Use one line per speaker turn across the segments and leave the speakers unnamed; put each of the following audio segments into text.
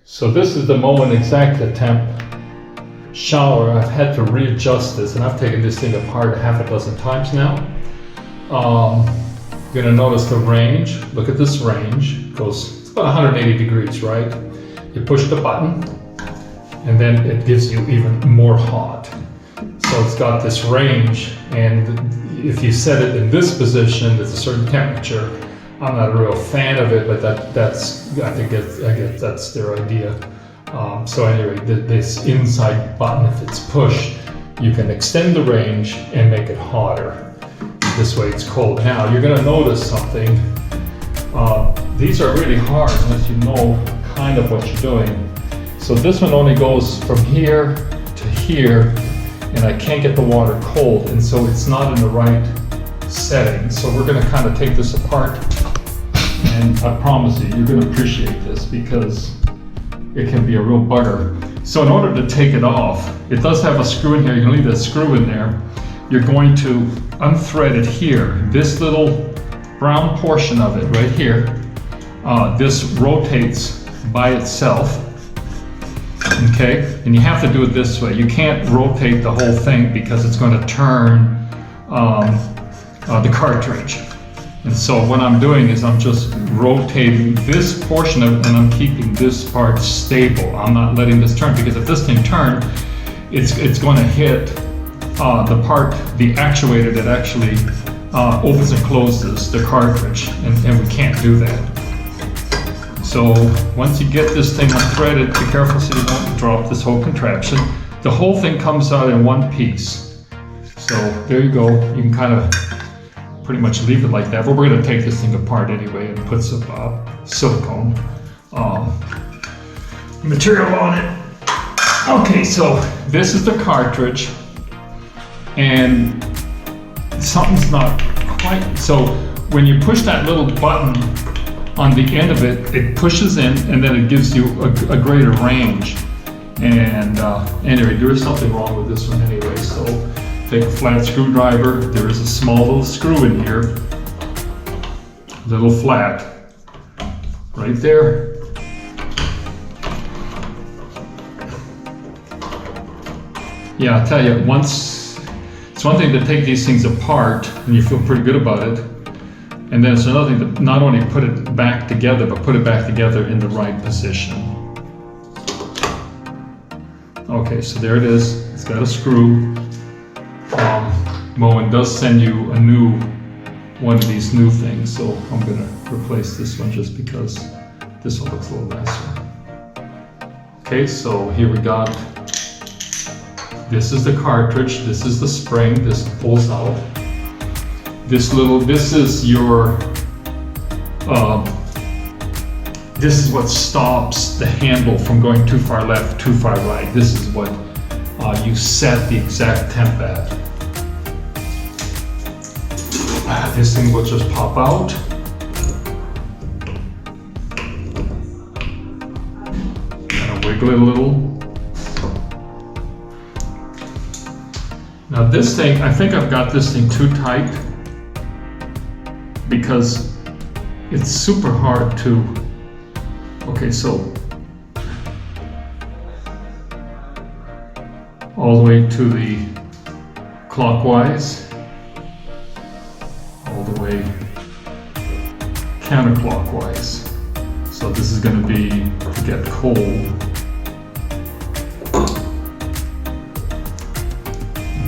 So this is the Moen Exacttemp shower. I've had to readjust this, and I've taken this thing apart half a dozen times now. You're gonna notice the range. Look at this range. It goes, it's about 180 degrees, right? You push the button, and then it gives you even more hot. So it's got this range, and if you set it in this position, it's a certain temperature. I'm not a real fan of it, but I guess that's their idea. So anyway, this inside button, if it's pushed, you can extend the range and make it hotter. This way it's cold. Now you're going to notice something. These are really hard unless you know kind of what you're doing. So this one only goes from here to here, and I can't get the water cold, and so it's not in the right setting. So we're going to kind of take this apart, and I promise you, you're going to appreciate this because it can be a real bugger. So in order to take it off, it does have a screw in here. You can leave that screw in there. You're going to unthread it here. This little brown portion of it right here, this rotates by itself. Okay, and you have to do it this way. You can't rotate the whole thing because it's going to turn the cartridge. And so what I'm doing is I'm just rotating this portion of it, and I'm keeping this part stable. I'm not letting this turn, because if this thing turns, it's going to hit the actuator that actually opens and closes the cartridge, and we can't do that. So once you get this thing unthreaded, be careful so you don't drop this whole contraption. The whole thing comes out in one piece. So there you go. You can kind of pretty much leave it like that, but we're going to take this thing apart anyway and put some silicone material on it. Okay, so this is the cartridge, and something's not quite. So when you push that little button on the end of it, it pushes in, and then it gives you a greater range. And anyway, there is something wrong with this one anyway. So take a flat screwdriver. There is a small little screw in here, little flat, right there. Yeah, I'll tell you, it's one thing to take these things apart and you feel pretty good about it, and then it's another thing to not only put it back together, but put it back together in the right position. Okay, so there it is. It's got a screw. Moen does send you a new one of these new things, so I'm going to replace this one just because this one looks a little nicer. Okay, so here we got, this is the cartridge, this is the spring, this pulls out. This is your, this is what stops the handle from going too far left, too far right. This is what you set the Exacttemp at. This thing will just pop out. Kind of wiggle it a little. Now this thing, I think I've got this thing too tight because it's super hard to, okay, so all the way to the clockwise, all the way counterclockwise. So this is going to be to get cold.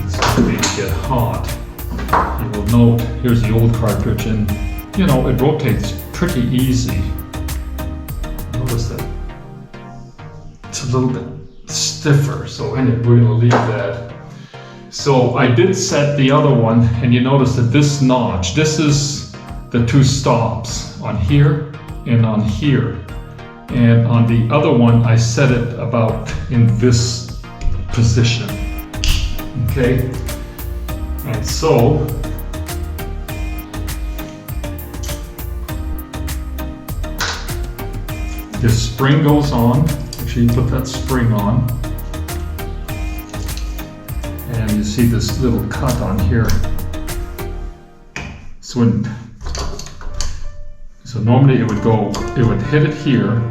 This is going to be to get hot. You will note, here's the old cartridge, and you know, it rotates pretty easy. Notice that it's a little bit stiffer, so anyway, we're going to leave that. So I did set the other one, and you notice that this notch, this is the two stops on here and on here. And on the other one, I set it about in this position. Okay? And so, this spring goes on. Make sure you put that spring on. And you see this little cut on here. So normally it would hit it here,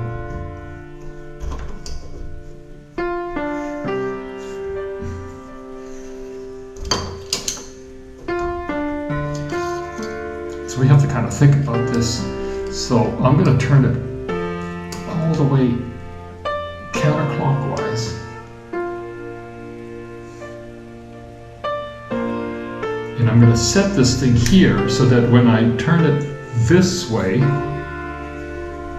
we have to kind of think about this. So I'm going to turn it all the way counterclockwise. And I'm going to set this thing here so that when I turn it this way,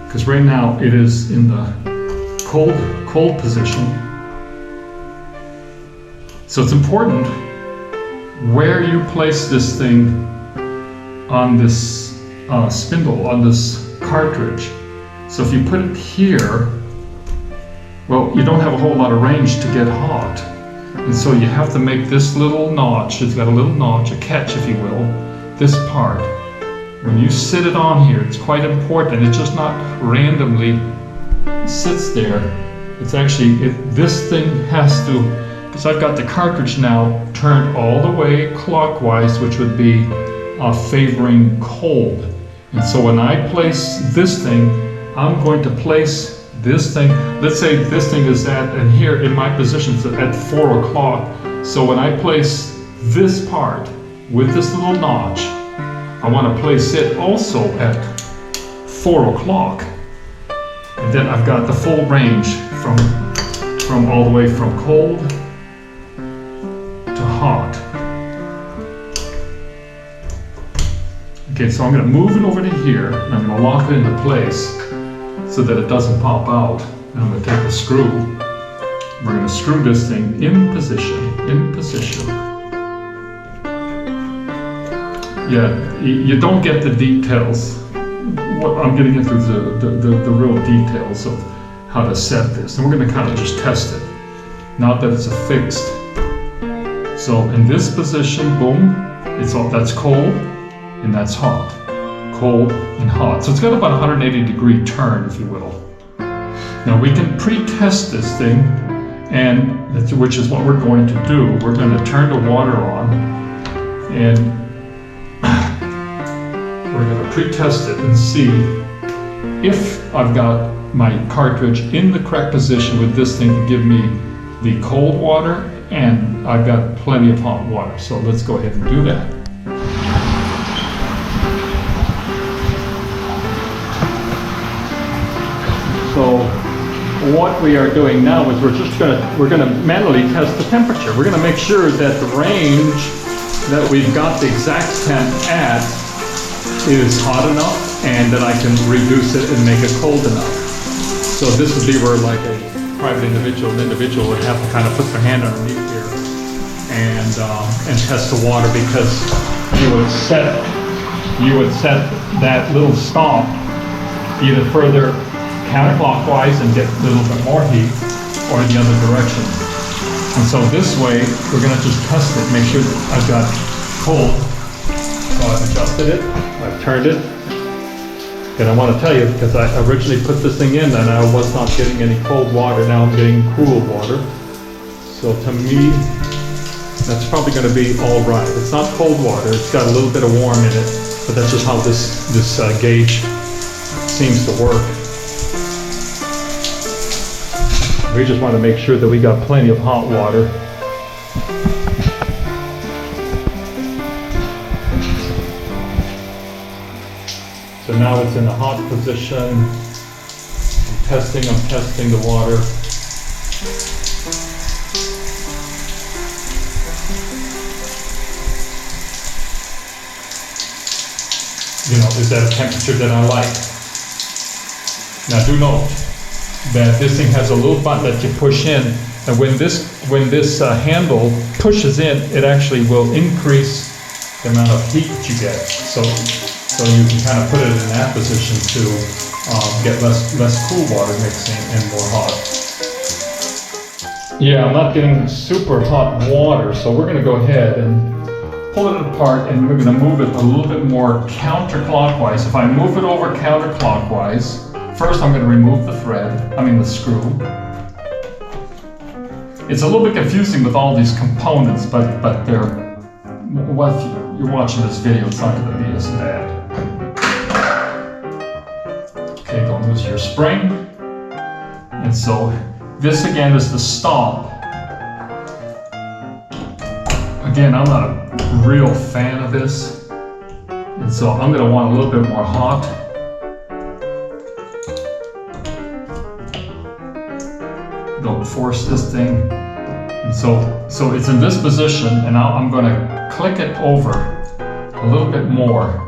because right now it is in the cold position. So it's important where you place this thing on this spindle, on this cartridge. So if you put it here, well, you don't have a whole lot of range to get hot. And so you have to make this little notch, it's got a little notch, a catch if you will, this part. When you sit it on here, it's quite important. It's just not randomly sits there. It's actually, this thing has to, because I've got the cartridge now turned all the way clockwise, which would be favoring cold. And so when I place this thing, I'm going to place this thing, let's say this thing is at, and here in my position it's at 4 o'clock. So when I place this part with this little notch, I want to place it also at 4 o'clock. And then I've got the full range from all the way from cold to hot. Okay, so I'm going to move it over to here, and I'm going to lock it into place so that it doesn't pop out. And I'm going to take the screw. We're going to screw this thing in position, Yeah, you don't get the details. I'm getting into the real details of how to set this. And we're going to kind of just test it. Not that it's a fixed. So in this position, boom, that's cold and that's hot. Cold and hot. So it's got about a 180 degree turn, if you will. Now we can pre-test this thing, which is what we're going to do. We're going to turn the water on, and we're going to pre-test it and see if I've got my cartridge in the correct position with this thing to give me the cold water, and I've got plenty of hot water. So let's go ahead and do that. So what we are doing now is we're gonna manually test the temperature. We're gonna make sure that the range that we've got the Exacttemp at is hot enough and that I can reduce it and make it cold enough. So this would be where like a private individual would have to kind of put their hand underneath here and test the water, because you would set that little stop either further counterclockwise and get a little bit more heat, or in the other direction. And so this way, we're going to just test it, make sure that I've got cold. So I've adjusted it, I've turned it, and I want to tell you, because I originally put this thing in and I was not getting any cold water, now I'm getting cool water. So to me, that's probably going to be all right. It's not cold water, it's got a little bit of warm in it, but that's just how this gauge seems to work. We just want to make sure that we got plenty of hot water. So now it's in the hot position. I'm testing the water. You know, is that a temperature that I like? Now do note that this thing has a little button that you push in, and when this handle pushes in, it actually will increase the amount of heat that you get. So you can kind of put it in that position to get less cool water mixing and more hot. Yeah, I'm not getting super hot water, so we're going to go ahead and pull it apart, and we're going to move it a little bit more counterclockwise. If I move it over counterclockwise, first I'm going to remove the the screw. It's a little bit confusing with all these components, but they're, well, if you're watching this video, it's not going to be as bad. Okay, don't lose your spring. And so this again is the stop. Again, I'm not a real fan of this. And so I'm going to want a little bit more hot. Don't force this thing. And so it's in this position, and now I'm going to click it over a little bit more.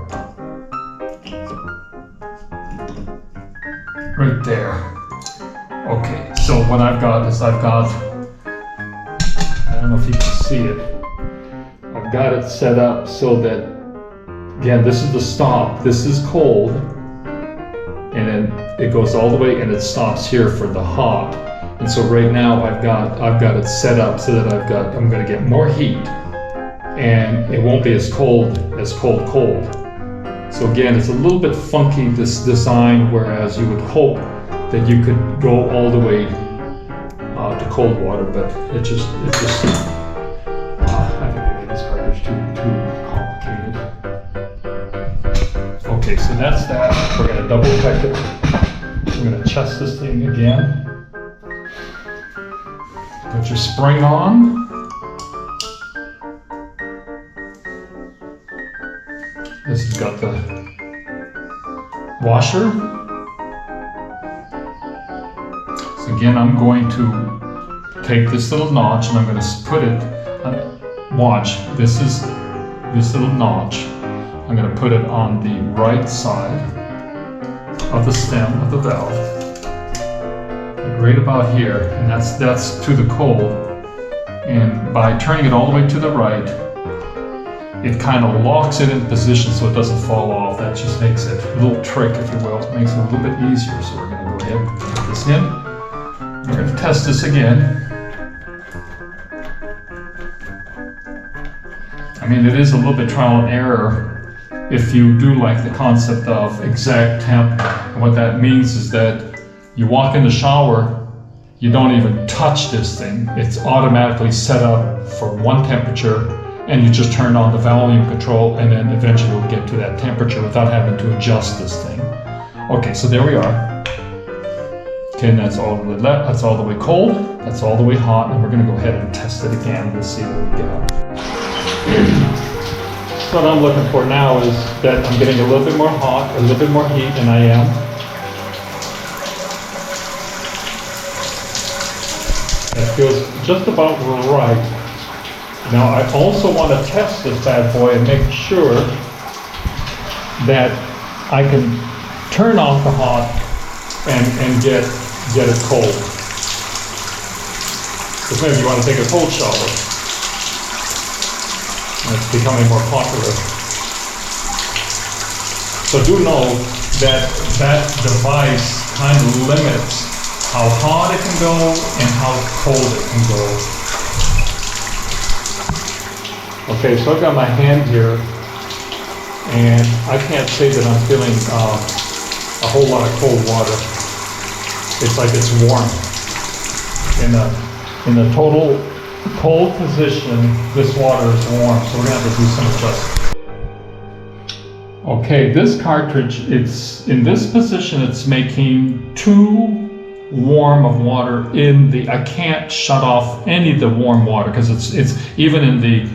Right there. Okay, so what I've got is I don't know if you can see it. I've got it set up so that, again, this is the stop. This is cold, and then it goes all the way and it stops here for the hot. And so right now I've got it set up so that I'm going to get more heat, and it won't be as cold. So again, it's a little bit funky, this design, whereas you would hope that you could go all the way to cold water, but it just I think I made this cartridge too complicated. Okay, so that's that. We're going to double check it. We're going to test this thing again. Put your spring on. This has got the washer. So again, I'm going to take this little notch and I'm going to put it, watch, this is this little notch. I'm going to put it on the right side of the stem of the valve. Right about here, and that's to the cold. And by turning it all the way to the right, it kind of locks it in position so it doesn't fall off. That just makes it a little trick, if you will. It makes it a little bit easier. So we're going to go ahead and put this in. We're going to test this again. I mean, it is a little bit trial and error if you do like the concept of Exacttemp. And what that means is that you walk in the shower, you don't even touch this thing. It's automatically set up for one temperature, and you just turn on the volume control, and then eventually you'll get to that temperature without having to adjust this thing. Okay, so there we are. Okay, and that's all the way cold, that's all the way hot, and we're gonna go ahead and test it again. We'll see what we got. So what I'm looking for now is that I'm getting a little bit more hot, a little bit more heat than I am. That feels just about right. Now I also want to test this bad boy and make sure that I can turn off the hot and get it cold. Because maybe you want to take a cold shower. It's becoming more popular. So do know that that device kind of limits how hot it can go and how cold it can go. Okay, so I've got my hand here, and I can't say that I'm feeling a whole lot of cold water. It's like it's warm. In the total cold position, this water is warm, so we're gonna have to do some adjustment. Okay, this cartridge, it's in this position, it's making too warm of water in the, I can't shut off any of the warm water because it's even in the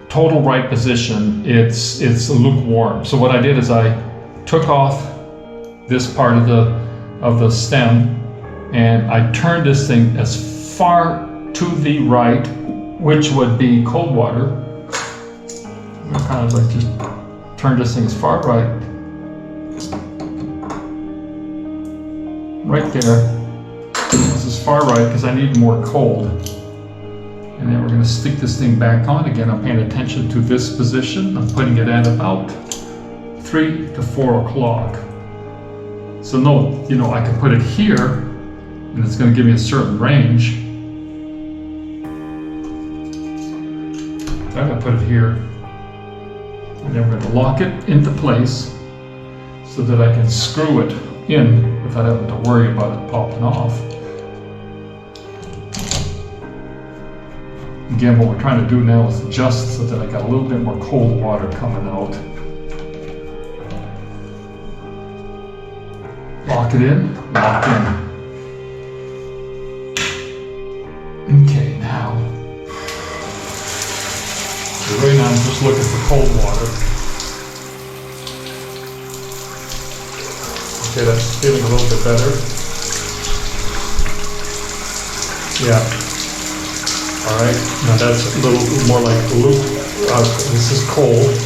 total right position, it's lukewarm. So what I did is I took off this part of the stem, and I turned this thing as far to the right, which would be cold water. I kind of like just turn this thing as far right there. This is far right because I need more cold. And then we're going to stick this thing back on. Again, I'm paying attention to this position. I'm putting it at about 3 to 4 o'clock. So note, I can put it here, and it's going to give me a certain range. So I'm going to put it here. And then we're going to lock it into place so that I can screw it in without having to worry about it popping off. Again, what we're trying to do now is adjust so that I got a little bit more cold water coming out. Lock it in, lock in. Okay, now. So right now I'm just looking for cold water. Okay, that's feeling a little bit better. Yeah. All right, now that's a little more like loop. This is cold.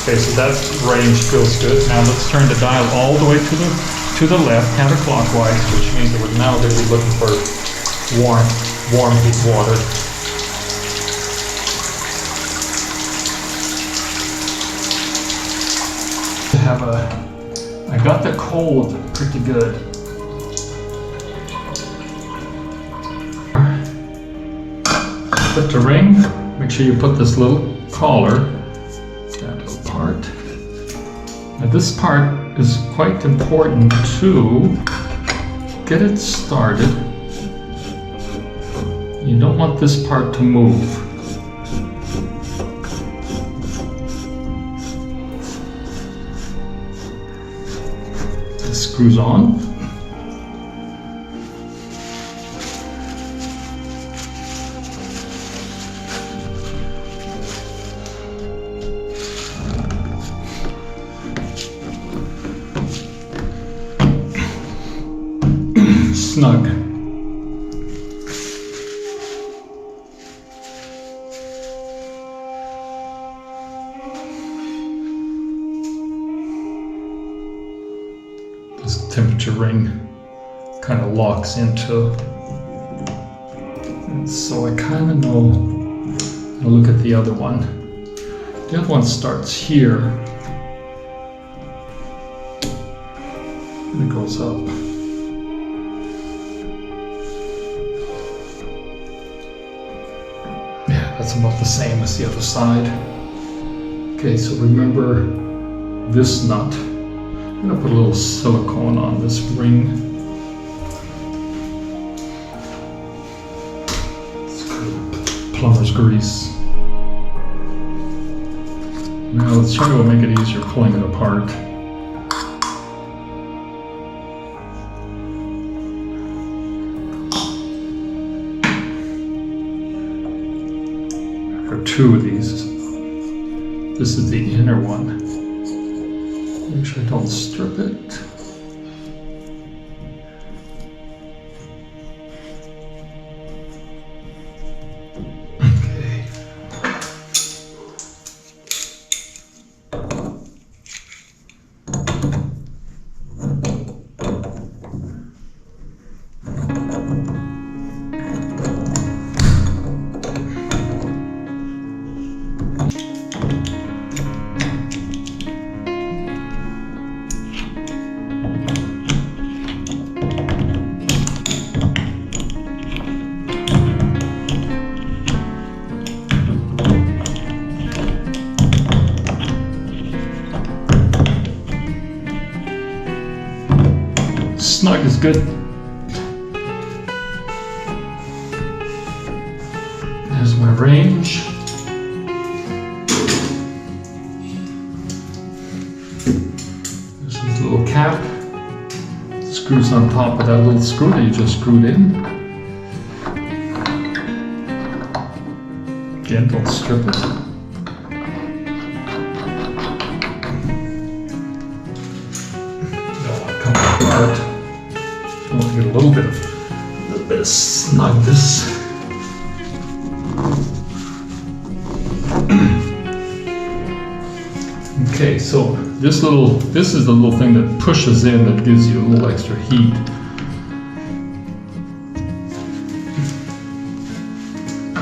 Okay, so that range feels good. Now let's turn the dial all the way to the left, counterclockwise, which means that we're now going to be looking for warm heat water. I got the cold pretty good. Put the ring, make sure you put this little collar, that little part. Now this part is quite important to get it started. You don't want this part to move. This screws on. Snug. This temperature ring kind of locks into, and so I kind of know. I'll look at the other one. The other one starts here and it goes up. That's about the same as the other side. Okay, so remember this nut. I'm gonna put a little silicone on this ring. It's plumber's grease. Now let's try to make it easier pulling it apart. Two of these. This is the inner one. Make sure I don't strip it. Okay. Snug is good. There's my range. There's this little cap. Screws on top of that little screw that you just screwed in. Again, don't strip it. Apart. I want to get a little bit of snugness. Okay, so this is the little thing that pushes in, that gives you a little extra heat.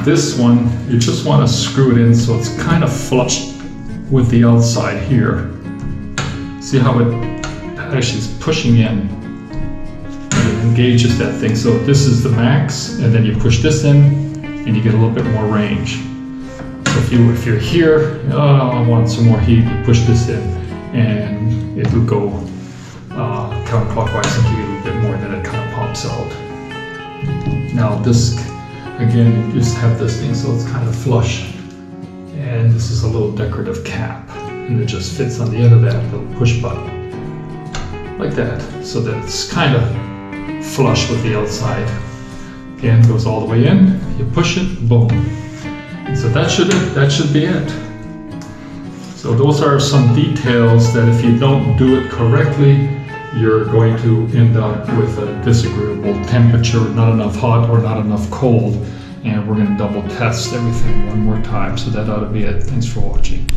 This one, you just want to screw it in so it's kind of flush with the outside here. See how it actually is pushing in, and it engages that thing. So this is the max, and then you push this in and you get a little bit more range. So if you're here, I want some more heat, you push this in and it will go counterclockwise and give you a little bit more, and then it kind of pops out. Now this, again, you just have this thing so it's kind of flush, and this is a little decorative cap, and it just fits on the end of that little push button. Like that, so that it's kind of flush with the outside. Again, goes all the way in, you push it, boom. And so that should be it. So those are some details that if you don't do it correctly, you're going to end up with a disagreeable temperature, not enough hot or not enough cold. And we're going to double test everything one more time. So that ought to be it. Thanks for watching.